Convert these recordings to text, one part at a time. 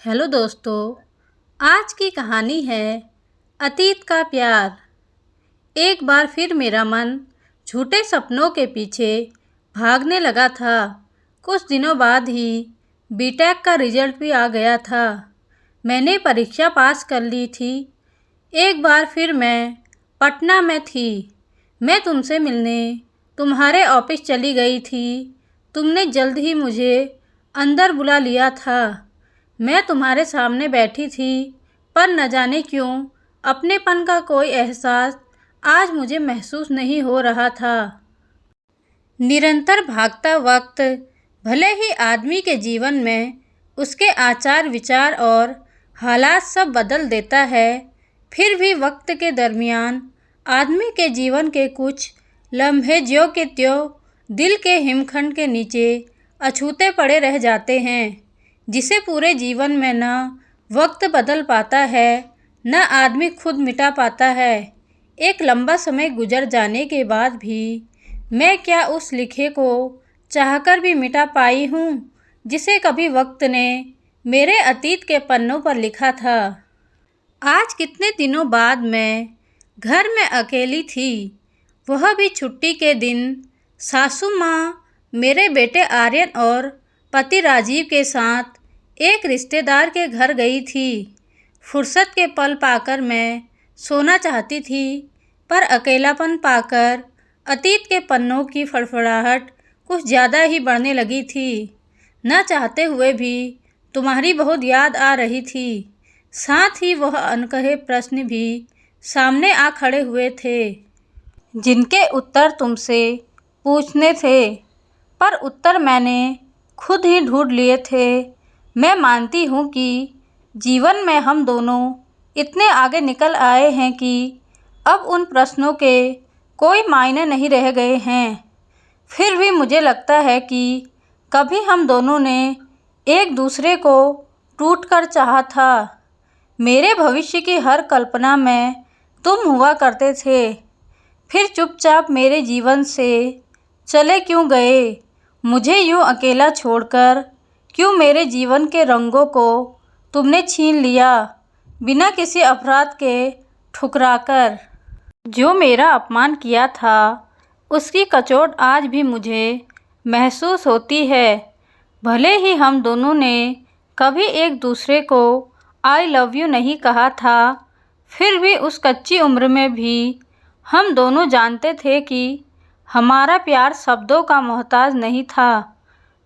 Hello दोस्तों। आज की कहानी है अतीत का प्यार। एक बार फिर मेरा मन झूठे सपनों के पीछे भागने लगा था। कुछ दिनों बाद ही बीटेक का रिजल्ट भी आ गया था। मैंने परीक्षा पास कर ली थी। एक बार फिर मैं पटना में थी। मैं तुमसे मिलने तुम्हारे ऑफिस चली गई थी। तुमने जल्द ही मुझे अंदर बुला लिया था। मैं तुम्हारे सामने बैठी थी, पर न जाने क्यों अपनेपन का कोई एहसास आज मुझे महसूस नहीं हो रहा था। निरंतर भागता वक्त भले ही आदमी के जीवन में उसके आचार विचार और हालात सब बदल देता है, फिर भी वक्त के दरमियान आदमी के जीवन के कुछ लम्हे ज्यों के त्यों दिल के हिमखंड के नीचे अछूते पड़े रह जाते हैं, जिसे पूरे जीवन में न वक्त बदल पाता है, न आदमी खुद मिटा पाता है। एक लंबा समय गुजर जाने के बाद भी मैं क्या उस लिखे को चाहकर भी मिटा पाई हूँ, जिसे कभी वक्त ने मेरे अतीत के पन्नों पर लिखा था। आज कितने दिनों बाद मैं घर में अकेली थी, वह भी छुट्टी के दिन। सासू माँ मेरे बेटे आर्यन और पति राजीव के साथ एक रिश्तेदार के घर गई थी। फुर्सत के पल पाकर मैं सोना चाहती थी, पर अकेलापन पाकर अतीत के पन्नों की फड़फड़ाहट कुछ ज़्यादा ही बढ़ने लगी थी। न चाहते हुए भी तुम्हारी बहुत याद आ रही थी। साथ ही वह अनकहे प्रश्न भी सामने आ खड़े हुए थे, जिनके उत्तर तुमसे पूछने थे, पर उत्तर मैंने खुद ही ढूंढ लिए थे। मैं मानती हूँ कि जीवन में हम दोनों इतने आगे निकल आए हैं कि अब उन प्रश्नों के कोई मायने नहीं रह गए हैं। फिर भी मुझे लगता है कि कभी हम दोनों ने एक दूसरे को टूटकर चाहा था। मेरे भविष्य की हर कल्पना में तुम हुआ करते थे, फिर चुपचाप मेरे जीवन से चले क्यों गए? मुझे यूं अकेला छोड़कर क्यों मेरे जीवन के रंगों को तुमने छीन लिया, बिना किसी अपराध के ठुकराकर? जो मेरा अपमान किया था, उसकी कचोट आज भी मुझे महसूस होती है। भले ही हम दोनों ने कभी एक दूसरे को आई लव यू नहीं कहा था, फिर भी उस कच्ची उम्र में भी हम दोनों जानते थे कि हमारा प्यार शब्दों का मोहताज नहीं था।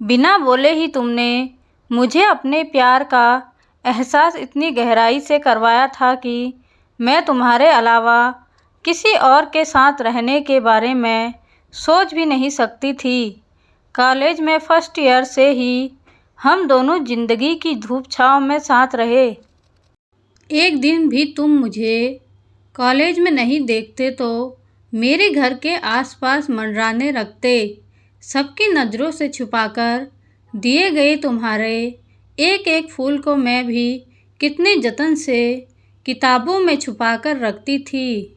बिना बोले ही तुमने मुझे अपने प्यार का एहसास इतनी गहराई से करवाया था कि मैं तुम्हारे अलावा किसी और के साथ रहने के बारे में सोच भी नहीं सकती थी। कॉलेज में फर्स्ट ईयर से ही हम दोनों जिंदगी की धूप छांव में साथ रहे। एक दिन भी तुम मुझे कॉलेज में नहीं देखते तो मेरे घर के आसपास मंडराने रखते। सबकी नज़रों से छुपाकर दिए गए तुम्हारे एक एक फूल को मैं भी कितने जतन से किताबों में छुपाकर रखती थी।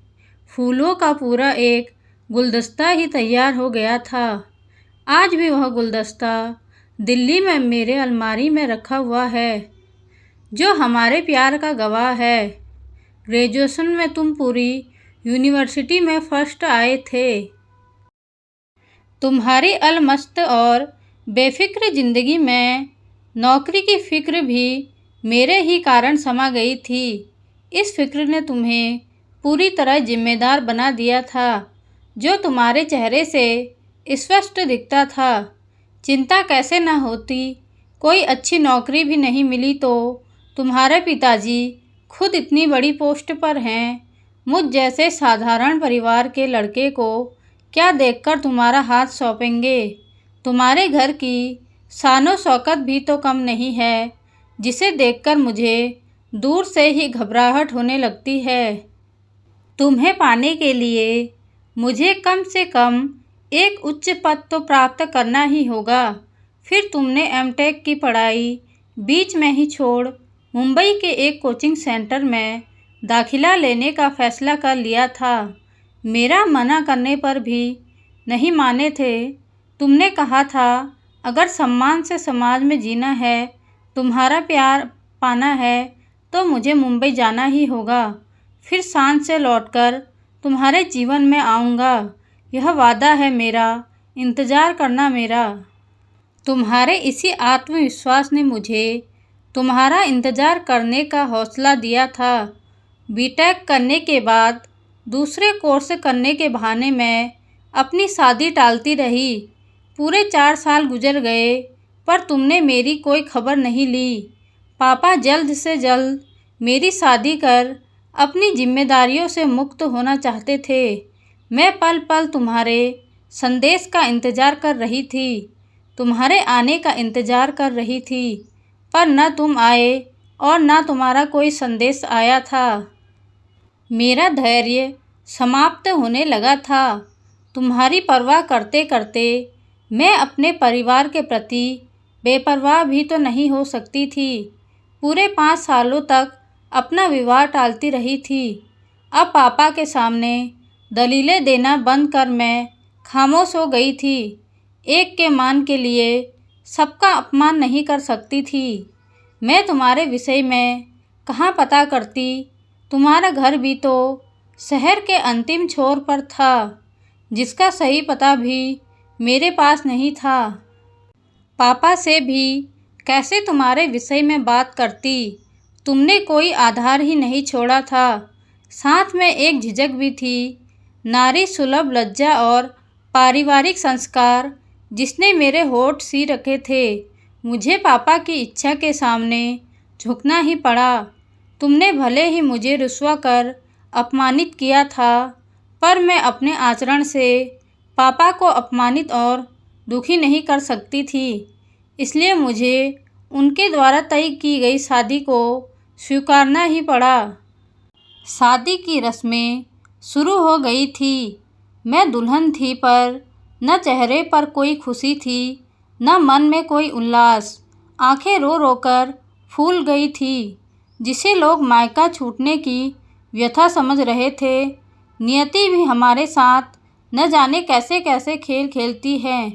फूलों का पूरा एक गुलदस्ता ही तैयार हो गया था। आज भी वह गुलदस्ता दिल्ली में मेरे अलमारी में रखा हुआ है, जो हमारे प्यार का गवाह है। ग्रेजुएशन में तुम पूरी यूनिवर्सिटी में फर्स्ट आए थे। तुम्हारी अलमस्त और बेफिक्र ज़िंदगी में नौकरी की फ़िक्र भी मेरे ही कारण समा गई थी। इस फिक्र ने तुम्हें पूरी तरह जिम्मेदार बना दिया था, जो तुम्हारे चेहरे से स्पष्ट दिखता था। चिंता कैसे न होती, कोई अच्छी नौकरी भी नहीं मिली तो तुम्हारे पिताजी खुद इतनी बड़ी पोस्ट पर हैं। मुझ जैसे साधारण परिवार के लड़के को क्या देखकर तुम्हारा हाथ सौंपेंगे? तुम्हारे घर की शानो शौकत भी तो कम नहीं है, जिसे देखकर मुझे दूर से ही घबराहट होने लगती है। तुम्हें पाने के लिए मुझे कम से कम एक उच्च पद तो प्राप्त करना ही होगा। फिर तुमने एमटेक की पढ़ाई बीच में ही छोड़ मुंबई के एक कोचिंग सेंटर में दाखिला लेने का फैसला कर लिया था। मेरा मना करने पर भी नहीं माने थे। तुमने कहा था, अगर सम्मान से समाज में जीना है, तुम्हारा प्यार पाना है तो मुझे मुंबई जाना ही होगा। फिर सांझ से लौटकर तुम्हारे जीवन में आऊँगा, यह वादा है मेरा। इंतज़ार करना मेरा। तुम्हारे इसी आत्मविश्वास ने मुझे तुम्हारा इंतज़ार करने का हौसला दिया था। बीटेक करने के बाद दूसरे कोर्स करने के बहाने मैं अपनी शादी टालती रही। पूरे 4 साल गुजर गए पर तुमने मेरी कोई खबर नहीं ली। पापा जल्द से जल्द मेरी शादी कर अपनी जिम्मेदारियों से मुक्त होना चाहते थे। मैं पल पल तुम्हारे संदेश का इंतज़ार कर रही थी, तुम्हारे आने का इंतज़ार कर रही थी, पर न तुम आए और न तुम्हारा कोई संदेश आया था। मेरा धैर्य समाप्त होने लगा था। तुम्हारी परवाह करते करते मैं अपने परिवार के प्रति बेपरवाह भी तो नहीं हो सकती थी। पूरे 5 सालों तक अपना विवाह टालती रही थी। अब पापा के सामने दलीलें देना बंद कर मैं खामोश हो गई थी। एक के मान के लिए सबका अपमान नहीं कर सकती थी। मैं तुम्हारे विषय में कहाँ पता करती, तुम्हारा घर भी तो शहर के अंतिम छोर पर था, जिसका सही पता भी मेरे पास नहीं था। पापा से भी कैसे तुम्हारे विषय में बात करती, तुमने कोई आधार ही नहीं छोड़ा था। साथ में एक झिझक भी थी, नारी सुलभ लज्जा और पारिवारिक संस्कार जिसने मेरे होठ सी रखे थे। मुझे पापा की इच्छा के सामने झुकना ही पड़ा। तुमने भले ही मुझे रुस्वा कर अपमानित किया था, पर मैं अपने आचरण से पापा को अपमानित और दुखी नहीं कर सकती थी। इसलिए मुझे उनके द्वारा तय की गई शादी को स्वीकारना ही पड़ा। शादी की रस्में शुरू हो गई थी। मैं दुल्हन थी, पर न चेहरे पर कोई खुशी थी, न मन में कोई उल्लास। आंखें रो रो कर फूल गई थी, जिसे लोग मायका छूटने की व्यथा समझ रहे थे। नियति भी हमारे साथ न जाने कैसे कैसे खेल खेलती है।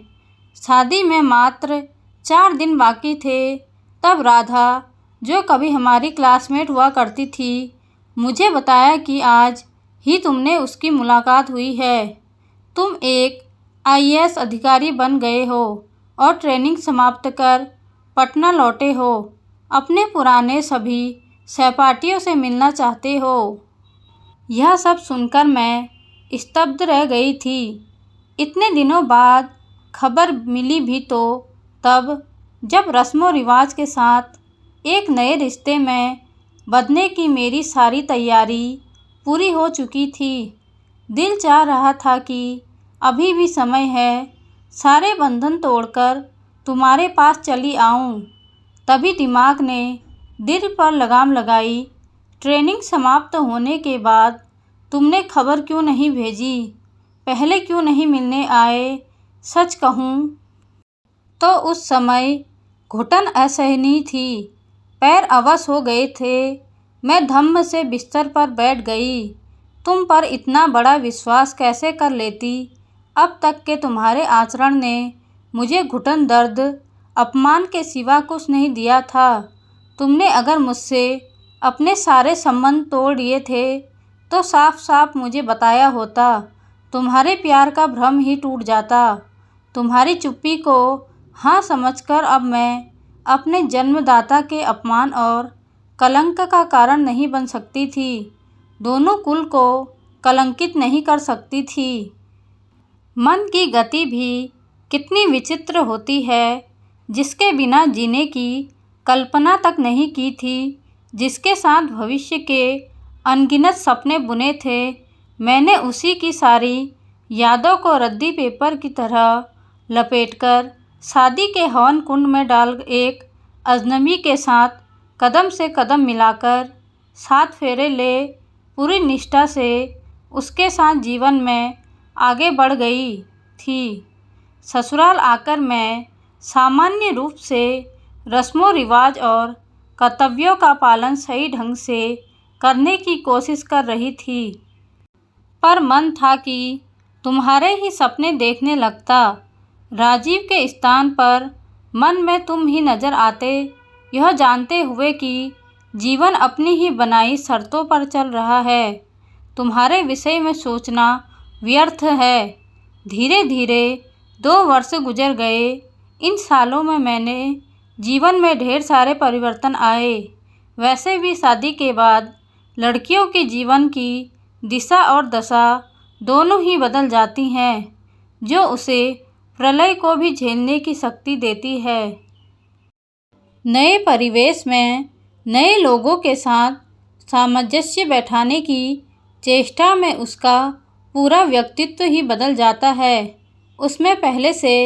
शादी में मात्र 4 दिन बाकी थे, तब राधा, जो कभी हमारी क्लासमेट हुआ करती थी, मुझे बताया कि आज ही तुमने उसकी मुलाकात हुई है। तुम एक IAS अधिकारी बन गए हो और ट्रेनिंग समाप्त कर पटना लौटे हो। अपने पुराने सभी सहपाठियों से मिलना चाहते हो। यह सब सुनकर मैं स्तब्ध रह गई थी। इतने दिनों बाद खबर मिली भी तो तब, जब रस्मों रिवाज के साथ एक नए रिश्ते में बंधने की मेरी सारी तैयारी पूरी हो चुकी थी। दिल चाह रहा था कि अभी भी समय है, सारे बंधन तोड़कर तुम्हारे पास चली आऊं। तभी दिमाग ने दिल पर लगाम लगाई। ट्रेनिंग समाप्त होने के बाद तुमने खबर क्यों नहीं भेजी? पहले क्यों नहीं मिलने आए? सच कहूँ तो उस समय घुटन असहनीय थी, पैर अवश हो गए थे। मैं धम्म से बिस्तर पर बैठ गई। तुम पर इतना बड़ा विश्वास कैसे कर लेती? अब तक के तुम्हारे आचरण ने मुझे घुटन, दर्द, अपमान के सिवा कुछ नहीं दिया था। तुमने अगर मुझसे अपने सारे संबंध तोड़ दिए थे तो साफ साफ मुझे बताया होता, तुम्हारे प्यार का भ्रम ही टूट जाता। तुम्हारी चुप्पी को हाँ समझकर अब मैं अपने जन्मदाता के अपमान और कलंक का कारण नहीं बन सकती थी, दोनों कुल को कलंकित नहीं कर सकती थी। मन की गति भी कितनी विचित्र होती है, जिसके बिना जीने की कल्पना तक नहीं की थी, जिसके साथ भविष्य के अनगिनत सपने बुने थे। मैंने उसी की सारी यादों को रद्दी पेपर की तरह लपेटकर शादी के हवन कुंड में डाल एक अजनबी के साथ कदम से कदम मिलाकर 7 फेरे ले पूरी निष्ठा से उसके साथ जीवन में आगे बढ़ गई थी। ससुराल आकर मैं सामान्य रूप से रस्मों रिवाज और कर्तव्यों का पालन सही ढंग से करने की कोशिश कर रही थी, पर मन था कि तुम्हारे ही सपने देखने लगता। राजीव के स्थान पर मन में तुम ही नजर आते, यह जानते हुए कि जीवन अपनी ही बनाई शर्तों पर चल रहा है। तुम्हारे विषय में सोचना व्यर्थ है। धीरे धीरे 2 वर्ष गुजर गए। इन सालों में मैंने जीवन में ढेर सारे परिवर्तन आए। वैसे भी शादी के बाद लड़कियों के जीवन की दिशा और दशा दोनों ही बदल जाती हैं, जो उसे प्रलय को भी झेलने की शक्ति देती है। नए परिवेश में नए लोगों के साथ सामंजस्य बैठाने की चेष्टा में उसका पूरा व्यक्तित्व ही बदल जाता है। उसमें पहले से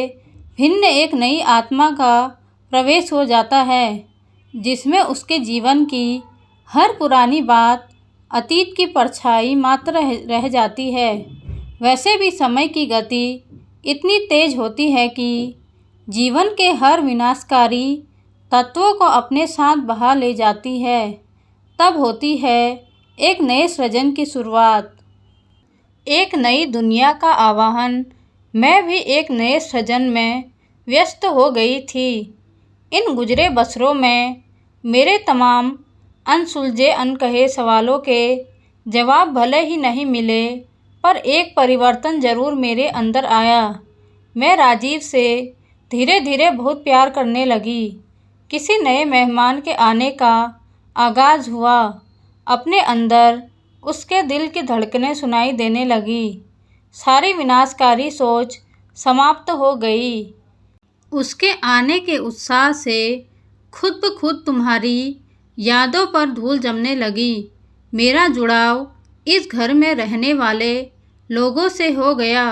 भिन्न एक नई आत्मा का प्रवेश हो जाता है, जिसमें उसके जीवन की हर पुरानी बात अतीत की परछाई मात्र रह जाती है। वैसे भी समय की गति इतनी तेज होती है कि जीवन के हर विनाशकारी तत्वों को अपने साथ बहा ले जाती है। तब होती है एक नए सृजन की शुरुआत, एक नई दुनिया का आवाहन। मैं भी एक नए सृजन में व्यस्त हो गई थी। इन गुजरे बरसों में मेरे तमाम अनसुलझे अनकहे सवालों के जवाब भले ही नहीं मिले, पर एक परिवर्तन ज़रूर मेरे अंदर आया। मैं राजीव से धीरे धीरे बहुत प्यार करने लगी। किसी नए मेहमान के आने का आगाज़ हुआ। अपने अंदर उसके दिल की धड़कनें सुनाई देने लगी। सारी विनाशकारी सोच समाप्त हो गई। उसके आने के उत्साह से खुद ब खुद तुम्हारी यादों पर धूल जमने लगी। मेरा जुड़ाव इस घर में रहने वाले लोगों से हो गया।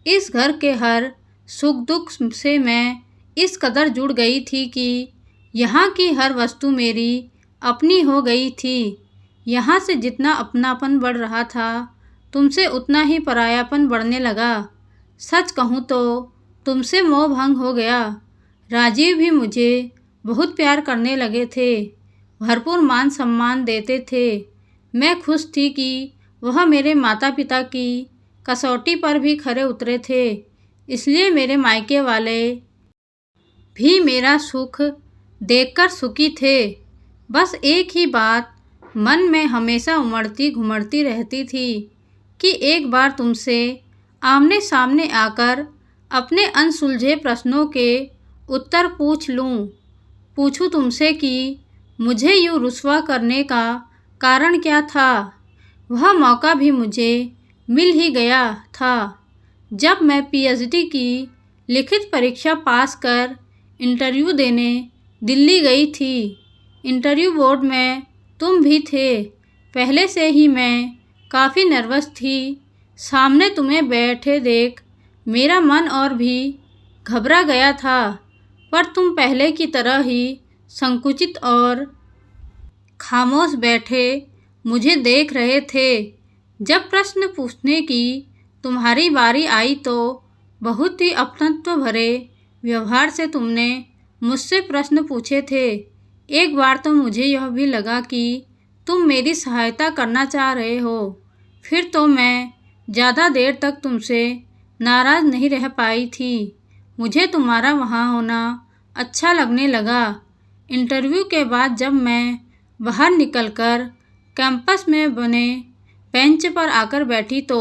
इस घर के हर सुख दुख से मैं इस कदर जुड़ गई थी कि यहाँ की हर वस्तु मेरी अपनी हो गई थी। यहाँ से जितना अपनापन बढ़ रहा था, तुमसे उतना ही परायापन बढ़ने लगा। सच कहूँ तो तुमसे मोह भंग हो गया। राजीव भी मुझे बहुत प्यार करने लगे थे, भरपूर मान सम्मान देते थे। मैं खुश थी कि वह मेरे माता पिता की कसौटी पर भी खरे उतरे थे। इसलिए मेरे मायके वाले भी मेरा सुख देखकर सुखी थे। बस एक ही बात मन में हमेशा उमड़ती घुमड़ती रहती थी कि एक बार तुमसे आमने सामने आकर अपने अनसुलझे प्रश्नों के उत्तर पूछूं तुमसे कि मुझे यूँ रुस्वा करने का कारण क्या था। वह मौका भी मुझे मिल ही गया था जब मैं पीएचडी की लिखित परीक्षा पास कर इंटरव्यू देने दिल्ली गई थी। इंटरव्यू बोर्ड में तुम भी थे। पहले से ही मैं काफ़ी नर्वस थी। सामने तुम्हें बैठे देख मेरा मन और भी घबरा गया था, पर तुम पहले की तरह ही संकुचित और खामोश बैठे मुझे देख रहे थे। जब प्रश्न पूछने की तुम्हारी बारी आई तो बहुत ही अपनत्व भरे व्यवहार से तुमने मुझसे प्रश्न पूछे थे। एक बार तो मुझे यह भी लगा कि तुम मेरी सहायता करना चाह रहे हो। फिर तो मैं ज़्यादा देर तक तुमसे नाराज़ नहीं रह पाई थी। मुझे तुम्हारा वहाँ होना अच्छा लगने लगा। इंटरव्यू के बाद जब मैं बाहर निकलकर कैंपस में बने बेंच पर आकर बैठी तो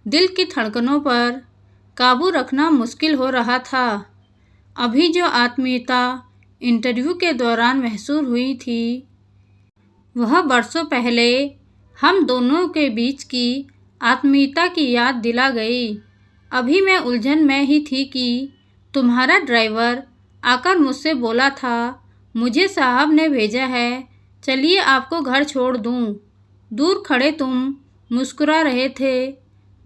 दिल की धड़कनों पर काबू रखना मुश्किल हो रहा था। अभी जो आत्मीयता इंटरव्यू के दौरान महसूस हुई थी, वह बरसों पहले हम दोनों के बीच की आत्मीयता की याद दिला गई। अभी मैं उलझन में ही थी कि तुम्हारा ड्राइवर आकर मुझसे बोला था, मुझे साहब ने भेजा है, चलिए आपको घर छोड़ दूँ। दूर खड़े तुम मुस्कुरा रहे थे।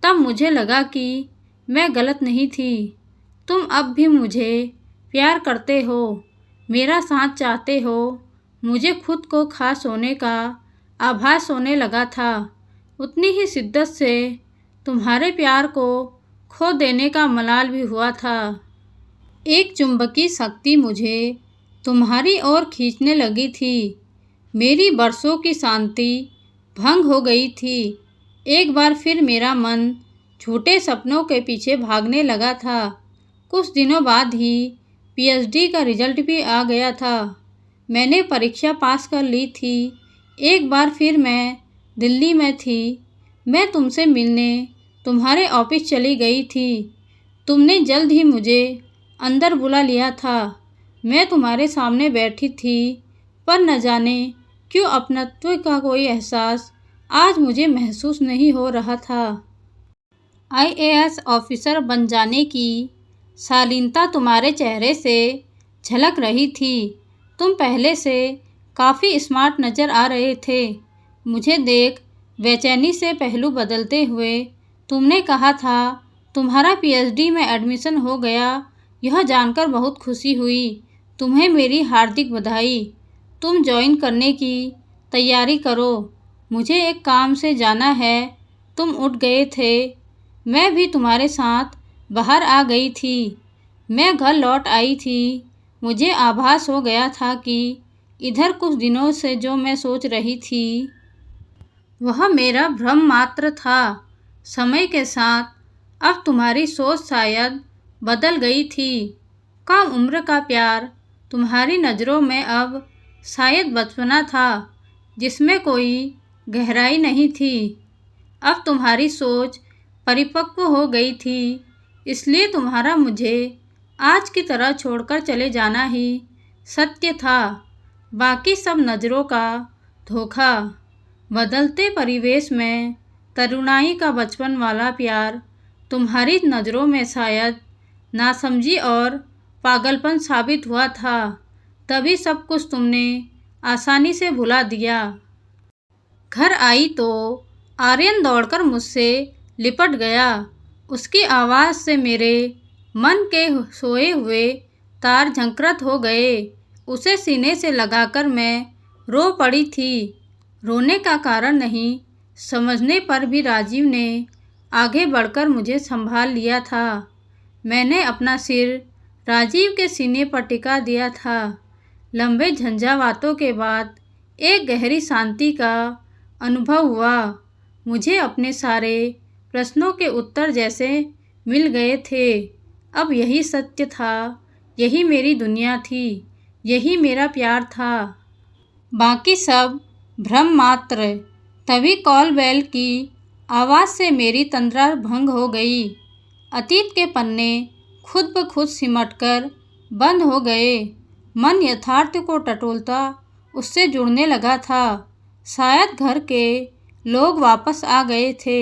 तब मुझे लगा कि मैं गलत नहीं थी। तुम अब भी मुझे प्यार करते हो, मेरा साथ चाहते हो। मुझे खुद को खास होने का आभास होने लगा था। उतनी ही शिद्दत से तुम्हारे प्यार को खो देने का मलाल भी हुआ था। एक चुंबकीय शक्ति मुझे तुम्हारी ओर खींचने लगी थी। मेरी बरसों की शांति भंग हो गई थी। एक बार फिर मेरा मन झूठे सपनों के पीछे भागने लगा था। कुछ दिनों बाद ही पीएचडी का रिजल्ट भी आ गया था। मैंने परीक्षा पास कर ली थी। एक बार फिर मैं दिल्ली में थी। मैं तुमसे मिलने तुम्हारे ऑफिस चली गई थी। तुमने जल्द ही मुझे अंदर बुला लिया था। मैं तुम्हारे सामने बैठी थी, पर न जाने क्यों अपनत्व का कोई एहसास आज मुझे महसूस नहीं हो रहा था। आईएएस ऑफिसर बन जाने की शालीनता तुम्हारे चेहरे से झलक रही थी। तुम पहले से काफ़ी स्मार्ट नज़र आ रहे थे। मुझे देख बेचैनी से पहलू बदलते हुए तुमने कहा था, तुम्हारा पीएचडी में एडमिशन हो गया। यह जानकर बहुत खुशी हुई। तुम्हें मेरी हार्दिक बधाई। तुम ज्वाइन करने की तैयारी करो। मुझे एक काम से जाना है। तुम उठ गए थे। मैं भी तुम्हारे साथ बाहर आ गई थी। मैं घर लौट आई थी। मुझे आभास हो गया था कि इधर कुछ दिनों से जो मैं सोच रही थी वह मेरा भ्रम मात्र था। समय के साथ अब तुम्हारी सोच शायद बदल गई थी। कम उम्र का प्यार तुम्हारी नज़रों में अब शायद बचपना था, जिसमें कोई गहराई नहीं थी। अब तुम्हारी सोच परिपक्व हो गई थी, इसलिए तुम्हारा मुझे आज की तरह छोड़कर चले जाना ही सत्य था। बाकी सब नज़रों का धोखा। बदलते परिवेश में तरुणाई का बचपन वाला प्यार तुम्हारी नज़रों में शायद नासमझी और पागलपन साबित हुआ था। तभी सब कुछ तुमने आसानी से भुला दिया। घर आई तो आर्यन दौड़कर मुझसे लिपट गया। उसकी आवाज़ से मेरे मन के सोए हुए तार झंकृत हो गए। उसे सीने से लगाकर मैं रो पड़ी थी। रोने का कारण नहीं समझने पर भी राजीव ने आगे बढ़कर मुझे संभाल लिया था। मैंने अपना सिर राजीव के सीने पर टिका दिया था। लंबे झंझावातों के बाद एक गहरी शांति का अनुभव हुआ। मुझे अपने सारे प्रश्नों के उत्तर जैसे मिल गए थे। अब यही सत्य था, यही मेरी दुनिया थी, यही मेरा प्यार था। बाकी सब भ्रम मात्र। तभी कॉल बेल की आवाज़ से मेरी तंद्रा भंग हो गई। अतीत के पन्ने खुद ब खुद सिमटकर बंद हो गए। मन यथार्थ को टटोलता उससे जुड़ने लगा था। शायद घर के लोग वापस आ गए थे।